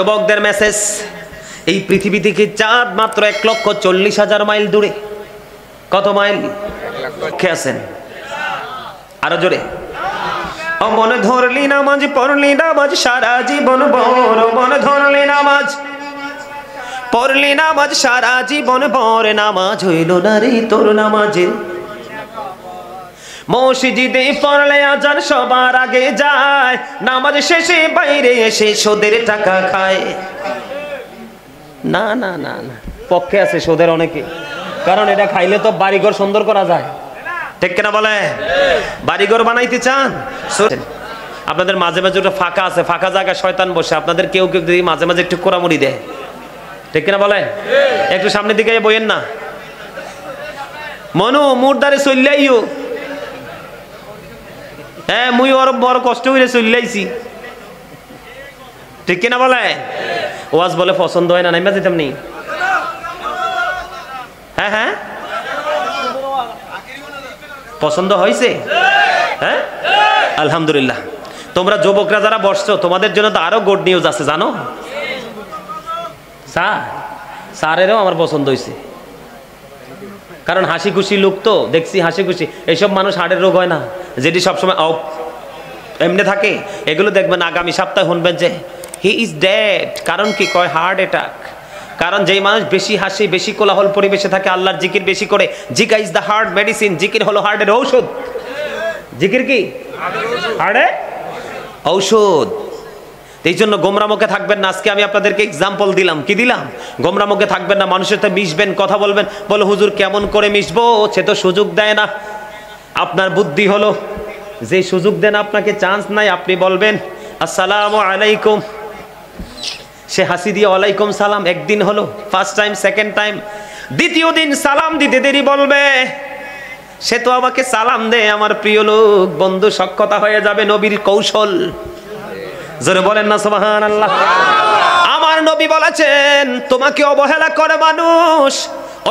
যুবকদের মেসেজ, এই পৃথিবী থেকে চাঁদ মাত্র 1,40,000 মাইল দূরে। কত মাইল? কে আছেন? আরো জোরে। ও মনে ধরলি নামাজ পড়লি নামাজ সারা জীবন বড়, মনে ধরলি নামাজ পড়লি নামাজ সারা জীবন বড়, নামাজ হইল না রে তোর নামাজে। মসজিদে পড়লে আজান সবার আগে যায়, নামাজ শেষে বাইরে এসে সুদের টাকা খায়। না না না না, পক্ষে আছে সুদের অনেকে, কারণ এটা খাইলে তো বাড়িঘর সুন্দর করা যায়। ঠিক কিনা বলে? বাড়িঘর বানাইতে চান? আপনাদের মাঝে মাঝে ওটা ফাঁকা আছে, ফাঁকা জায়গায় শয়তান বসে, আপনাদের কেউ কেউ যদি মাঝে মাঝে একটু কোড়ামুড়ি দেয়। ঠিক কিনা বলে? একটু সামনের দিকে বইয়েন না। মনু মুরদারে চললেইও, হ্যাঁ মুই ওর বড় কষ্ট হইলে চললাইছি। ঠিক কিনা বলে? ওয়াজ বলে পছন্দ হয় না, নাইমা যেতাম নি। হ্যাঁ হ্যাঁ, পছন্দ হয়েছে? হ্যাঁ আলহামদুলিল্লাহ। তোমরা যুবকরা যারা বসছো, তোমাদের জন্য তো আরো গুড নিউজ আছে, জানো? স্যারেরও আমার পছন্দ হয়েছে, কারণ হাসি খুশি লোক তো দেখছি, হাসি খুশি। এইসব মানুষ হার্টের রোগ হয় না, যেটি সবসময় এমনি থাকে, এগুলো দেখবেন আগামী সপ্তাহে শুনবেন যে হি ইজ ডেড। কারণ কি কয়? Heart attack. কারণ যেই মানুষ বেশি হাসি, বেশি কোলাহল পরিবেশে থাকে, আল্লাহর জিকির বেশি করে, Zika is the heart medicine. জিকির হলো হার্টের ঔষধ। জিকির কি? হার্টের ঔষধ। এই জন্য গোমরামুখে থাকবেন না। আজকে আমি আপনাদেরকে এক্সাম্পল দিলাম। কি দিলাম? গোমরামুখে থাকবেন না, মানুষের সাথে মিশবেন, কথা বলবেন। বলো হুজুর কেমন করে মিশবো? সে তো সুযোগ দেয় না। আপনার বুদ্ধি হলো যে সুযোগ দেন আপনাকে, চান্স নাই, আপনি বলবেন আসসালামু আলাইকুম। সে হাসি দিয়ে ওয়ালাইকুম সালাম। একদিন হলো, ফার্স্ট টাইম, সেকেন্ড টাইম, দ্বিতীয় দিন সালাম দিতে দেরি বলবে সে তো আমাকে সালাম দে, আমার প্রিয় লোক, বন্ধু সখ্যতা হয়ে যাবে। নবীর কৌশল, জোরে বলেন না সুবহানাল্লাহ। আমার নবী বলেছেন, তোমাকে অবহেলা করে মানুষ,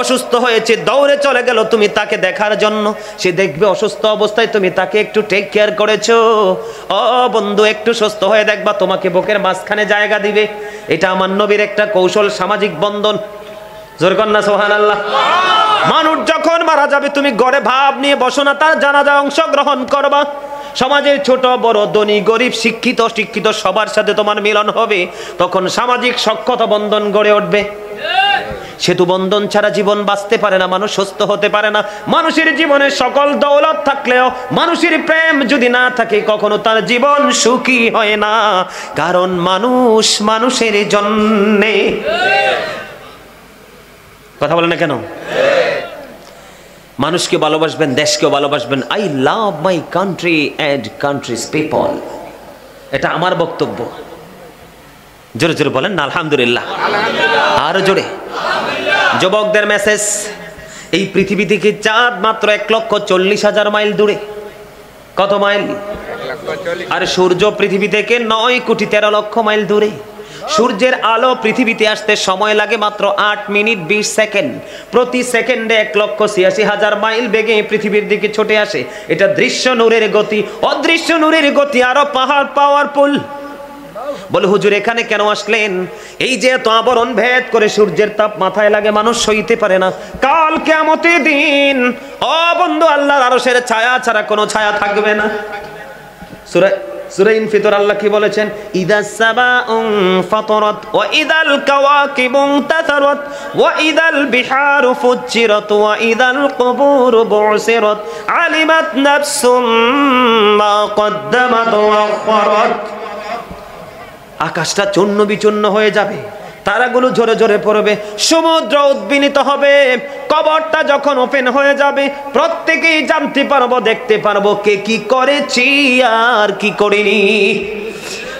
অসুস্থ হয়েছে দৌড়ে চলে গেল তুমি তাকে দেখার জন্য, সে দেখবে অসুস্থ অবস্থায় তুমি তাকে একটু টেক কেয়ার করেছো। ও বন্ধু, একটু সুস্থ হয়ে দেখবা তোমাকে বুকের মাঝখানে জায়গা দিবে। এটা আমার নবীর একটা কৌশল, সামাজিক বন্ধন। জোরে কর না সুবহানাল্লাহ। মানুষ যখন মারা যাবে, তুমি ঘরে ভাব নিয়ে বসো না, তার জানাজায় অংশগ্রহণ করবা। সমাজের ছোট বড়, ধনী গরিব, শিক্ষিত অশিক্ষিত সবার সাথে তোমার মিলন হবে। তখন সামাজিক সখ্যতা বন্ধন গড়ে উঠবে। সেতু বন্ধন ছাড়া জীবন বাঁচতে পারে না, মানুষ সুস্থ হতে পারে না। মানুষের জীবনে সকল দৌলত থাকলেও মানুষের প্রেম যদি না থাকে, কখনো তার জীবন সুখী হয় না। কারণ মানুষ মানুষের জন্যে। কথা বলে না কেন? মানুষকে ভালোবাসবেন, দেশকেও ভালোবাসবেন। I love my country and countries people, এটা আমার বক্তব্য। জোরে জোরে বলেন না আলহামদুলিল্লাহ। আরো জোরে। যুবকদের মেসেজ, এই পৃথিবী থেকে চাঁদ মাত্র 1,40,000 মাইল দূরে। কত মাইল? আর সূর্য পৃথিবী থেকে 9,13,00,000 মাইল দূরে। সূর্যের আলো পৃথিবীতে আসতে সময় লাগে মাত্র 8 মিনিট 20 সেকেন্ড। প্রতি সেকেন্ডে 1,86,000 মাইল বেগে পৃথিবীর দিকে ছুটে আসে। এটা দৃশ্য নূরের গতি। অদৃশ্য নূরের গতি আরো পাহাড় পাওয়ারফুল। বলে হুজুর এখানে কেন আসলেন? এই যে এত আবরণ ভেদ করে সূর্যের তাপ মাথায় লাগে, মানুষ সইতে পারে না। কাল কিয়ামতের দিন, ও বন্ধু, আল্লাহর আরশের ছায়া ছাড়া কোনো ছায়া থাকবে না। সূরা ইনফিতর আল্লাহ কি বলেছেন? ইদাস সামাউন ফাতারাত ওয়া ইদাল কাওয়াকিবু ইনতাসারাত ওয়া ইদাল বিহারু ফুজ্জিরাত ওয়া ইদাল কুবুরু বুসিরাত আলিমাত নাফসুম মা কদ্দামাত ওয়া আখখারাত। আকাশটা চূর্ণ বিচূর্ণ হয়ে যাবে, তারাগুলো ঝরে ঝরে পড়বে, সমুদ্র উদ্বিনীত হবে। কবরটা যখন ওপেন হয়ে যাবে, প্রত্যেকেই জানতে পারবো, দেখতে পারবো কে কি করেছি আর কি করিনি।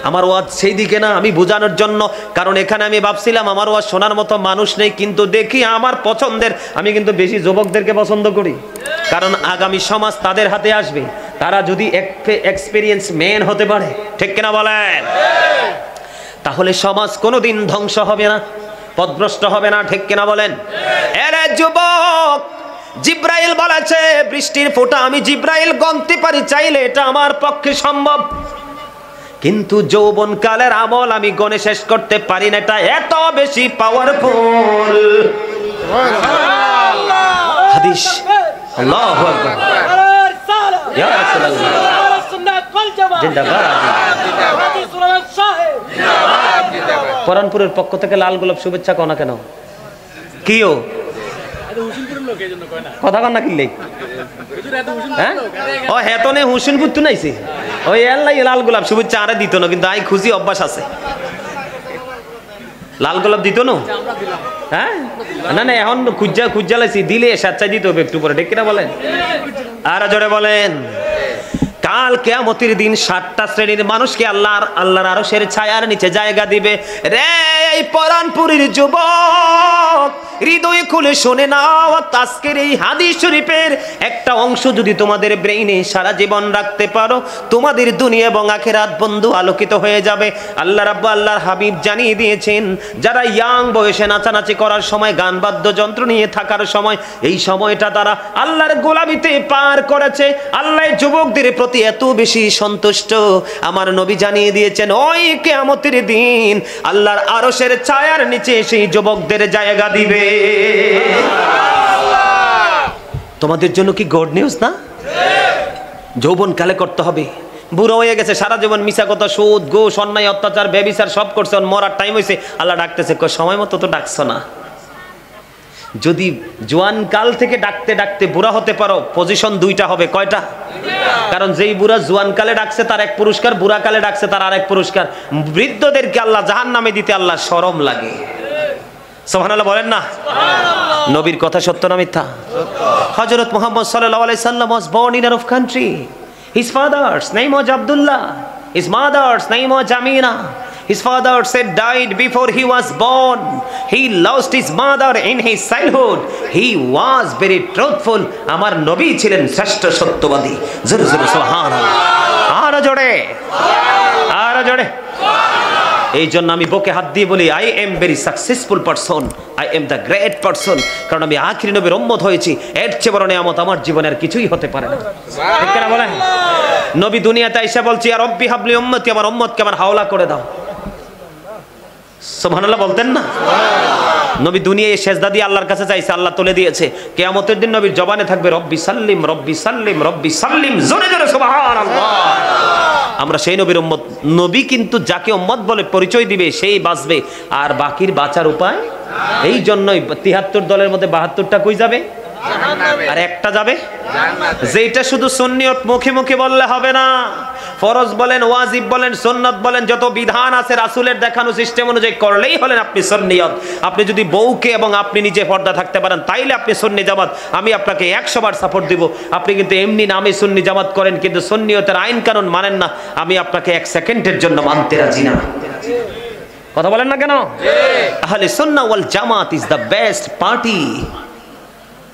আমার ওয়াজ সেই দিকে না, আমি বোঝানোর জন্য। কারণ এখানে আমি ভাবছিলাম আমার ওয়াজ শোনার মতো মানুষ নেই, কিন্তু দেখি আমার পছন্দের। আমি কিন্তু বেশি যুবকদেরকে পছন্দ করি, কারণ আগামী সমাজ তাদের হাতে আসবে। তারা যদি এক্সপেরিয়েন্স ম্যান হতে পারে, ঠিক কিনা বলেন, তাহলে সমাজ কোনোদিন ধ্বংস হবে না, পথভ্রষ্ট হবে না, ঠিক কিনা বলেন? এরে যুবক, জিব্রাইল বলেছে বৃষ্টির ফোঁটা আমি জিব্রাইল গণতে পারি চাইলে, এটা আমার পক্ষে সম্ভব। কিন্তু যৌবন কালের আমল আমি গণে শেষ করতে পারি না, এটা এত বেশি পাওয়ারফুল। হাদিস আল্লাহু আকবার, ইয়া রাসূলুল্লাহ জিন্দাবাদ। পরানপুরের পক্ষ থেকে লাল গোলাপ শুভেচ্ছা কোনা কেন কিও কথা কন না কিনলে হ্যাঁ ও হেতনে হুসেনপুর তো নাইছে ওই এল্লাই লাল গোলাপ শুভেচ্ছা আরে দিত না, কিন্তু আই খুশি অভ্যাস আছে। লাল গোলাপ দিত না হ্যাঁ না না এখন খুঁজা লাইছি দিলে স্বেচ্ছায় দিতে হবে একটু পরে, ঠিক কিনা বলেন? আর জোরে বলেন। কাল কিয়ামতের দিন 7টা শ্রেণীর মানুষকে আল্লাহর আরশের ছায়ার নিচে জায়গা দিবে। রে এই পরানপুরের যুবক, হৃদয় খুলে শুনে নাও, আজকের এই হাদিস শরীফের একটা অংশ যদি তোমাদের ব্রেইনে সারা জীবন রাখতে পারো, তোমাদের দুনিয়া এবং আখিরাত বন্ধু আলোকিত হয়ে যাবে। আল্লাহর হাবিব জানিয়ে দিয়েছেন, যারা ইয়াং বয়সে নাচানাচি করার সময়, গান বাদ্যযন্ত্র নিয়ে থাকার সময়, এই সময়টা তারা আল্লাহর গোলামিতে পার করেছে। আল্লাহ যুবকদের প্রতি এত বেশি সন্তুষ্ট, আমার নবী জানিয়ে দিয়েছেন ওই কিয়ামতের দিন আল্লাহর আরশের ছায়ার নিচে সেই যুবকদের জায়গা দিবে। তোমাদের জন্য কি গুড নিউজ না? যৌবন কালে করতে হবে। বুড়ো হয়ে গেছে, সারা জীবন মিছা কথা, সুদ, ঘুষ, অন্যায়, অত্যাচার, ব্যভিচার সব করছে, মরার টাইম হয়েছে, আল্লাহ ডাকতেছে, সময় মতো তো ডাকছো না। যদি জোয়ান কাল থেকে ডাকতে ডাকতে বুড়া হতে পারো, পজিশন 2টা হবে। কয়টা? কারণ যেই বুড়া জোয়ান কালে ডাকছে তার এক পুরস্কার, বুড়া কালে ডাকছে তার আরেক পুরস্কার। বৃদ্ধদেরকে আল্লাহ জাহান্নামে দিতে আল্লাহ শরম লাগে। সুবহানাল্লাহ বলেন না? নবীর কথা সত্য না মিথ্যা? হযরত মুহাম্মদ সাল্লাল্লাহু আলাইহি সাল্লাম was born in Arab country. His father's name was Abdullah. His mother's name was Amina. His father said died before he was born. He lost his mother in his childhood. He was very truthful. আমার নবী ছিলেন শ্রেষ্ঠ সত্যবাদী। জোরে জোরে সুবহানাল্লাহ। আরো জোরে, আরো জোরে। এই জন্য আমি বুকে হাত দিয়ে বলি, I am very successful person, I am the great person. কারণ আমি আখিরি নবীর উম্মত হয়েছি। এর চেয়ে বড় নিয়ামত আমার জীবনে আর কিছুই হতে পারে না। ঠিক কিনা বলেন? নবী দুনিয়াতে এসে বলছি, ইয়া রব্বি হাবলি উম্মতি, আমার উম্মতকে আমার হাওলা করে দাও। সুবহানাল্লাহ বলতেন না? নবী দুনিয়ায় সেজদা দিয়ে আল্লাহর কাছে চাইছে, আল্লাহ তুলে দিয়েছে। কিয়ামতের দিন নবীর জবানে থাকবে রব্বি সাল্লিম, রব্বি সাল্লিম, রব্বি সাল্লিম। জোরে জোরে সুবহানাল্লাহ। আমরা সেই নবীর উম্মত। নবী কিন্তু যাকে উম্মত বলে পরিচয় দিবে সেই বাঁচবে, আর বাকির বাঁচার উপায়। এই জন্যই ৭৩ দলের মধ্যে ৭২টা কই যাবে? আর একটা যাবে যেটা শুধু সুন্নিয়ত মুখে মুখে বললে হবে না। ফরজ বলেন, ওয়াজিব বলেন, সুন্নাত বলেন, যত বিধান আছে রাসূলের দেখানো সিস্টেম অনুযায়ী করলেই হলেন আপনি সুন্নিয়ত। আপনি যদি বউকে এবং আপনি নিজে পর্দা থাকতে পারেন তাইলে আপনি সুন্নি জামাত। আমি আপনাকে 100 বার সাপোর্ট দিব। আপনি কিন্তু এমনি নামে সুন্নি জামাত করেন কিন্তু সুন্নিয়তের আইন কানুন মানেন না, আমি আপনাকে 1 সেকেন্ডের জন্য মানতে রাজি না। কথা বলেন না কেন? আহলে সুন্নাহ ওয়াল জামাত ইজ দ্য বেস্ট পার্টি।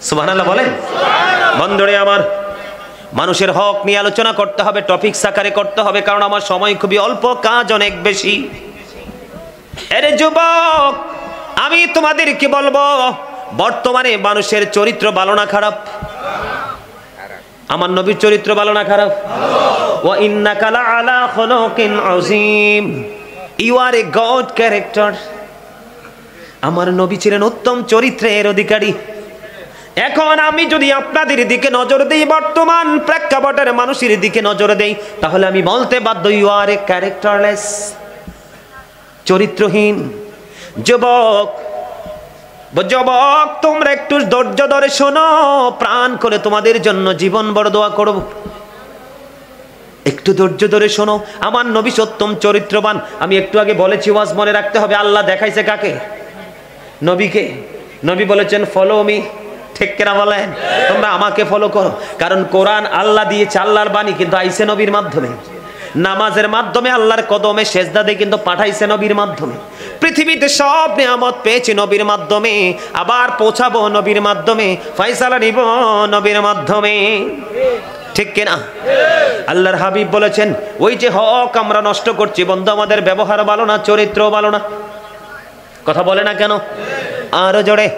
সুবহানাল্লাহ বলেন। বন্ধুরে আমার, মানুষের হক নিয়ে আলোচনা করতে হবে, টপিক সাকারে করতে হবে, কারণ আমার সময় খুবই অল্প, কাজ অনেক বেশি। আরে যুবক, আমি তোমাদেরকে বলবো, বর্তমানে মানুষের চরিত্র ভালো না খারাপ? আমার নবীর চরিত্র ভালো না খারাপ? ওয়া ইন্নাকা লাআলা খুলুকিন আযীম, you are a good character. আমার নবী ছিলেন উত্তম চরিত্রের অধিকারী। এখন আমি যদি আপনাদের দিকে নজর দেই, বর্তমান প্রেক্ষাপটের মানুষের দিকে নজর দেই, তাহলে আমি বলতে বাধ্য, ইউ আর এ ক্যারেক্টারলেস, চরিত্রহীন। যুবক, তোমরা একটু ধৈর্য ধরে শোনো, প্রাণ করে তোমাদের জন্য জীবন বড় দোয়া করব। একটু ধৈর্য ধরে শোনো। আমার নবী সত্যম চরিত্রবান। আমি একটু আগে বলেছি, ওয়াজ মনে রাখতে হবে। আল্লাহ দেখাইছে কাকে? নবীকে। নবী বলেছেন ফলো মি। ঠিক কিনা বলেন? তোমরা আমাকে ফলো করো। কারণ কোরআন আল্লাহ দিয়েছে, আল্লাহর বাণী, কিন্তু আইছে নবীর মাধ্যমে। নামাজের মাধ্যমে, আল্লাহর কদমে সেজদা দিয়ে কিন্তু পাঠাইছে নবীর মাধ্যমে। পৃথিবীতে সব নিয়ামত পেয়েছি নবীর মাধ্যমে, আবার পৌঁছাবো নবীর মাধ্যমে, ফয়সালা নিব নবীর মাধ্যমে। ঠিক কিনা? আল্লাহর হাবিব বলেছেন, ওই যে হক আমরা নষ্ট করছি বন্ধু, আমাদের ব্যবহার ভালো না, চরিত্র ভালো না। কথা বলে না কেন? আরো জোরে।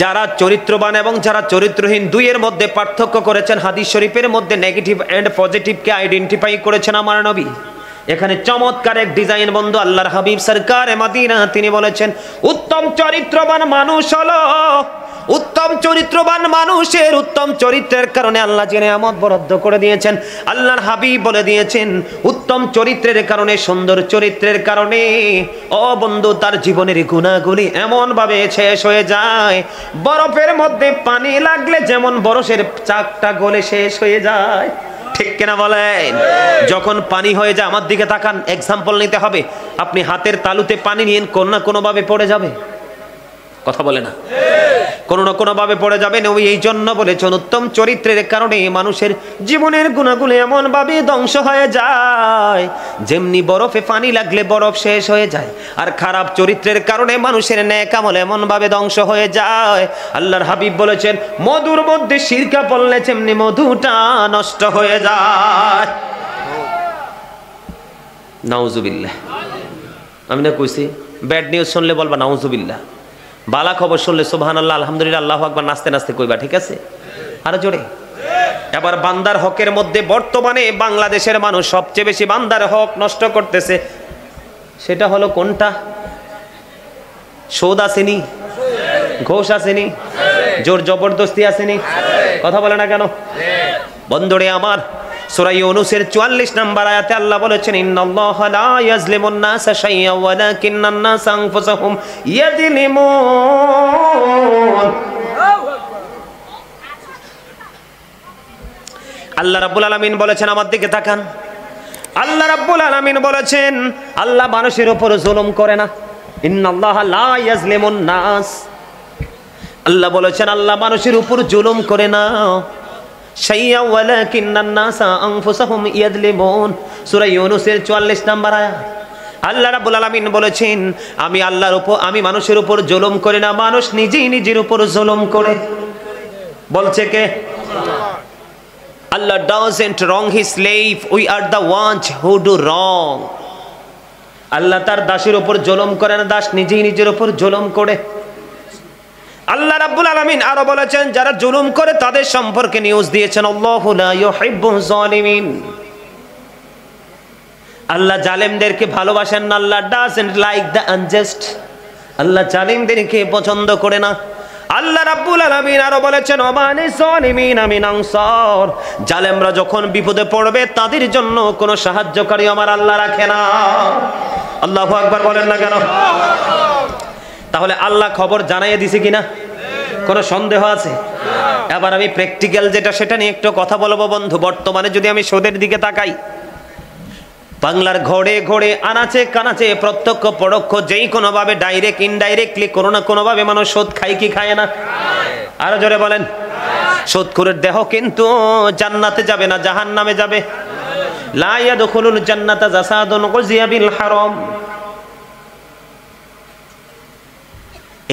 যারা চরিত্রবান এবং যারা চরিত্রহীন, দুইয়ের মধ্যে পার্থক্য করেছেন হাদিস শরীফের মধ্যে। নেগেটিভ এন্ড পজিটিভকে আইডেন্টিফাই করেছেন আমার নবী। এখানে চমৎকার এক ডিজাইন বন্ধু আল্লাহর হাবিব সরকারে মদিনা তিনি বলেছেন উত্তম চরিত্রবান মানুষ হলো উত্তম চরিত্রবান মানুষের উত্তম চরিত্রের কারণে আল্লাহ যে নিয়ামত বরাদ্দ করে দিয়েছেন আল্লাহর হাবিব বলে দিয়েছেন উত্তম চরিত্রের কারণে সুন্দর চরিত্রের কারণে ও বন্ধু তার জীবনের গুনাহগুলি এমন ভাবে শেষ হয়ে যায় বরফের মধ্যে পানি লাগলে যেমন বরফের চাকটা গলে শেষ হয়ে যায় ঠিক কিনা বলেন যখন পানি হয়ে যায় আমার দিকে তাকান এক্সাম্পল নিতে হবে আপনি হাতের তালুতে পানি নিয়েন কোন না কোনো ভাবে পড়ে যাবে কথা বলে না কোনো না কোনো ভাবে পড়ে যাবে নবী এই জন্য বলেছেন উত্তম চরিত্রের কারণে মানুষের জীবনের গুণাগুলো এমন ভাবে ধ্বংস হয়ে যায় যেমনি বরফে পানি লাগলে বরফ শেষ হয়ে যায় আর খারাপ চরিত্রের কারণে মানুষের নেক আমল এমন ভাবে ধ্বংস হয়ে যায় আল্লাহর হাবিব বলেছেন মধুর মধ্যে সিরকা পড়লে যেমনি মধুটা নষ্ট হয়ে যায় নাউজুবিল্লাহ আমি না কইছি ব্যাড নিউজ শুনলে বলবা নাউজুবিল্লাহ বালা খবর শুনলে সুবহানাল্লাহ আলহামদুলিল্লাহ আল্লাহু আকবার নাচতে নাচতে কইবা ঠিক আছে আরো জোরে এবার বান্দার হকের মধ্যে বর্তমানে বাংলাদেশের মানুষ সবচেয়ে বেশি বান্দার হক নষ্ট করতেছে সেটা হলো কোনটা সুদ আসেনি ঘোষ আসেনি জোর জবরদস্তি আসেনি কথা বলে না কেন বন্ধুরে আমার সূরা ইউনূসের 44 নম্বর আয়াতে আল্লাহ বলেছেন ইন্নাল্লাহা লা ইয়াজলিমুন নাসা শাইয়্যান ওয়ালাকিন্নান নাসা আনফুসাহুম ইয়াজলিমুন আল্লাহ রাব্বুল আলামিন বলেছেন আমার দিকে তাকান আল্লাহ রাব্বুল আলামিন বলেছেন আল্লাহ মানুষের উপর জুলুম করে না ইন্নাল্লাহা লা ইয়াজলিমুন নাস আল্লাহ বলেছেন আল্লাহ মানুষের উপর জুলুম করে না শাইয়্যান ওয়ালাকিন্নান নাসা আনফুসাহুম ইয়াজলিমুন সূরা ইউনূসের 44 নম্বর আয়াত আল্লাহ রাব্বুল আলামিন বলেছেন আমি মানুষের উপর জুলুম করি না মানুষ নিজেই নিজের উপর জুলুম করে বলছে কে Allah doesn't wrong his slave we are the ones who do wrong আল্লাহ তার দাসের উপর জুলুম করে না দাস নিজেই নিজের উপর জুলুম করে আল্লাহ রাব্বুল আলামিন আরো বলেছেন যারা জুলুম করে তাদের সম্পর্কে নিউজ দিয়েছেন আল্লাহু লা ইউহিব্বুজ জালিমিন আল্লাহ জালেমদেরকে ভালোবাসেন না আল্লাহ ডাজন্ট লাইক দ্য আনজাস্ট আল্লাহ জালিমদেরকে পছন্দ করে না আল্লাহ রাব্বুল আলামিন আরো বলেছেন ওমানি জালিমিন মিন আনসার জালেমরা যখন বিপদে পড়বে তাদের জন্য কোনো সাহায্যকারী আমার আল্লাহ রাখে না আল্লাহু আকবার বলেন না কেন তাহলে আল্লাহ খবর জানাইয়ে দিছে কিনা কোনো সন্দেহ আছে এবার আমি প্র্যাকটিক্যাল যেটা সেটা নিয়ে একটু কথা বলবো বন্ধু বর্তমানে যদি আমি সুদের দিকে তাকাই বাংলার ঘরে ঘরে আনাচে কানাচে প্রত্যক্ষ পরোক্ষ যেই কোনো ভাবে ডাইরেক্ট ইনডাইরেক্টলি কোনো না কোনো ভাবে মানুষ সুদ খায় কি খায় না আরো জোরে বলেন সুদখোরের দেহ কিন্তু জান্নাতে যাবে না জাহান্নামে যাবে লা ইয়াদখুলুল জান্নাতা জাসাদুন গুযিয়া বিল হারাম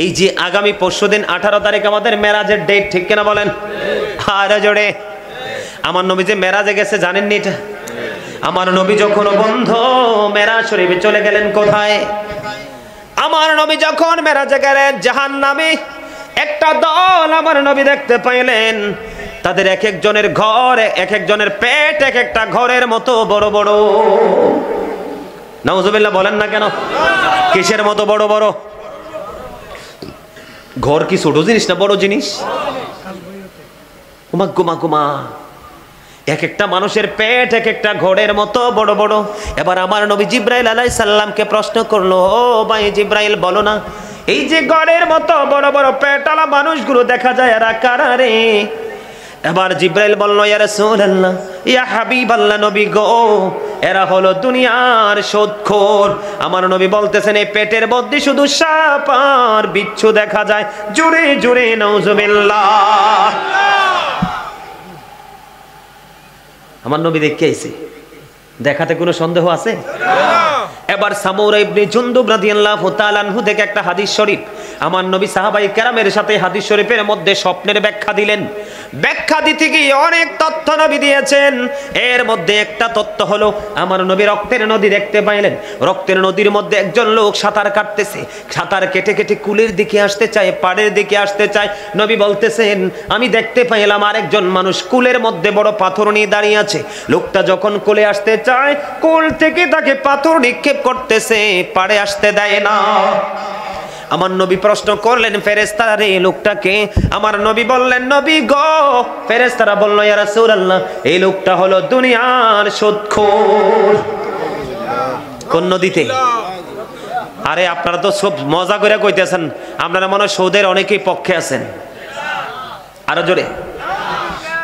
এই যে আগামী পরশুদিন 18 তারিখ আমাদের মেরাজের ডেট ঠিক কিনা বলেন আরে জোরে আমার নবী যে মেরাজে গেছে জানেন নি এটা আমার নবী যখন বন্ধ মেরাজ শরীফে চলে গেলেন কোথায় আমার নবী যখন মেরাজে গেলেন জাহান্নামে একটা দল আমার নবী দেখতে পাইলেন তাদের এক একজনের ঘর এক একজনের পেট এক একটা ঘরের মতো বড় বড় নাউজুবিল্লাহ বলেন না কেন কিসের মতো বড় বড় ঘর কি ছোট জিনিস না বড় জিনিস কুমা কুমা কুমা এক একটা মানুষের পেট এক একটা ঘরের মতো বড় বড় এবার আমার নবী জিব্রাইল আলাইহিস সালামকে প্রশ্ন করলো ও ভাই জিব্রাইল বলো না এই যে ঘরের মতো বড় বড় পেটওয়ালা মানুষগুলো দেখা যায় এরা কারা রে এবার জিব্রাইল বলল ইয়া রাসূলুল্লাহ ইয়া হাবিবাল্লাহ নবী গো এরা হলো দুনিয়ার সুদখোর আমার নবী বলতেছেন এই পেটের মধ্যে শুধু সাপ আর বিচ্ছু দেখা যায় জোরে জোরে নাউজুবিল্লাহ আমার নবী দেখে আইছে দেখাতে কোনো সন্দেহ আছে এবার সামুরা ইবনে জুনদুব রাদিয়াল্লাহু তাআলা আনহু থেকে একটা হাদিস শরীফ আমার নবী সাহাবায়ে কেরামের সাথে হাদিস শরীফের মধ্যে স্বপ্নের ব্যাখ্যা দিলেন। ব্যাখ্যা দিতে গিয়ে অনেক তথ্য নবী দিয়েছেন। এর মধ্যে একটা তথ্য হলো আমার নবী রক্তের নদী দেখতে পাইলেন। রক্তের নদীর মধ্যে একজন লোক সাঁতার কাটতেছে, সাঁতার কেটে কেটে কুলের দিকে আসতে চায়, পাড়ের দিকে আসতে চায়। নবী বলতেছেন আমি দেখতে পাইলাম আরেকজন মানুষ কুলের মধ্যে বড় পাথর নিয়ে দাঁড়িয়ে আছে। লোকটা যখন কোলে আসতে চায়, কোল থেকে তাকে পাথর নিক্ষেপ করতেছে, পাড়ে আসতে দেয় না। আমার নবী প্রশ্ন করলেন ফেরেশতারা রে লোকটাকে? আমার নবী বললেন নবী গো। ফেরেশতারা বলল ইয়া রাসূলুল্লাহ এই লোকটা হলো দুনিয়ার সুদখোর। কোন নদীতে? আরে আপনারা তো সব মজা করে কইতেছেন, আপনারা মনে হয় সুদের অনেকেই পক্ষে আছেন। আরো জোরে।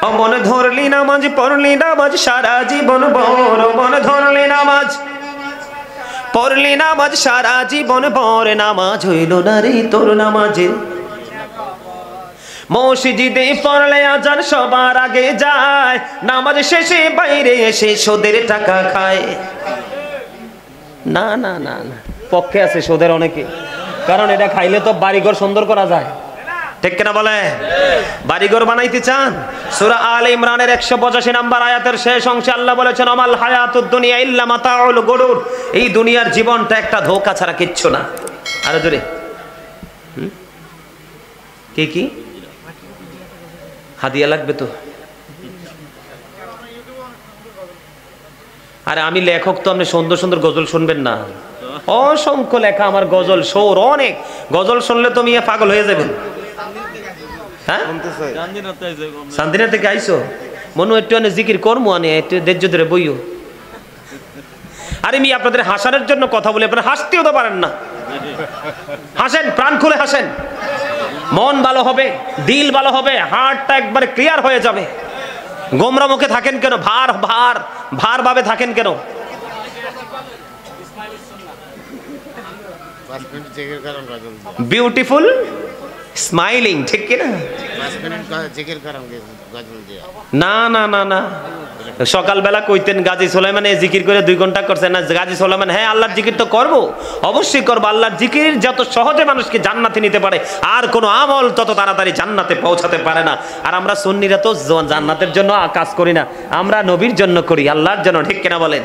ও মনে ধরলি নামাজ পড়লি নামাজ সারা জীবন বড়, মনে ধরলি নামাজ পড়লি নামাজ সারা জীবন বড়, নামাজ হইল না রে তোর নামাজে। মসজিদে পড়লে আজান সবার আগে যায়, নামাজ শেষে বাইরে এসে সুদের টাকা খায়। না না না না, পক্ষে আছে সুদের অনেকে, কারণ এটা খাইলে তো বাড়িঘর সুন্দর করা যায়, ঠিক কিনা বলে? বাড়িঘর বানাইতে চান? সূরা আলে ইমরানের 185 নম্বর আয়াতের শেষ অংশে আল্লাহ বলেছেন আমাল হায়াতুদ দুনিয়া ইল্লা মাতাউল গুরুর, এই দুনিয়ার জীবনটা একটা ধোঁকা ছাড়া কিচ্ছু না। আরো জোরে। কি কি হাদিয়া লাগবে তো? আরে আমি লেখক তো, আপনি সুন্দর সুন্দর গজল শুনবেন না? অসংখ্য লেখা আমার গজল, সৌর অনেক গজল শুনলে তো মিয়া পাগল হয়ে যাবেন। হ্যাঁ, শান্তিনা থেকে আইসো মনু একটু জিকির কর্ম আনে একটু ধৈর্য ধরে বইও। আরে মি আপনাদের হাসানোর জন্য কথা বলে আপনারা হাসতেও তো পারেন না। হাসেন, প্রাণ খুলে হাসেন, মন ভালো হবে, দিল ভালো হবে, হার্টটা একবারে ক্লিয়ার হয়ে যাবে। গোমরা মুখে থাকেন কেন? ভার ভার ভার ভাবে থাকেন কেন? বিউটিফুল স্মাইলিং, ঠিক কিনা? না না না না, সকালবেলা কইতেন গাজী সুলাইমান জিকির করে 2 ঘন্টা করছেন না গাজী সুলাইমান? হ্যাঁ, আল্লাহর জিকির তো করব, অবশ্যই করবো। আল্লাহর জিকির যত সহজে মানুষকে জান্নাতে নিতে পারে, আর কোনো আমল তত তাড়াতাড়ি জান্নাতে পৌঁছাতে পারে না। আর আমরা সুন্নিরা তো জান্নাতের জন্য কাজ করি না, আমরা নবীর জন্য করি, আল্লাহর জন্য, ঠিক কিনা বলেন?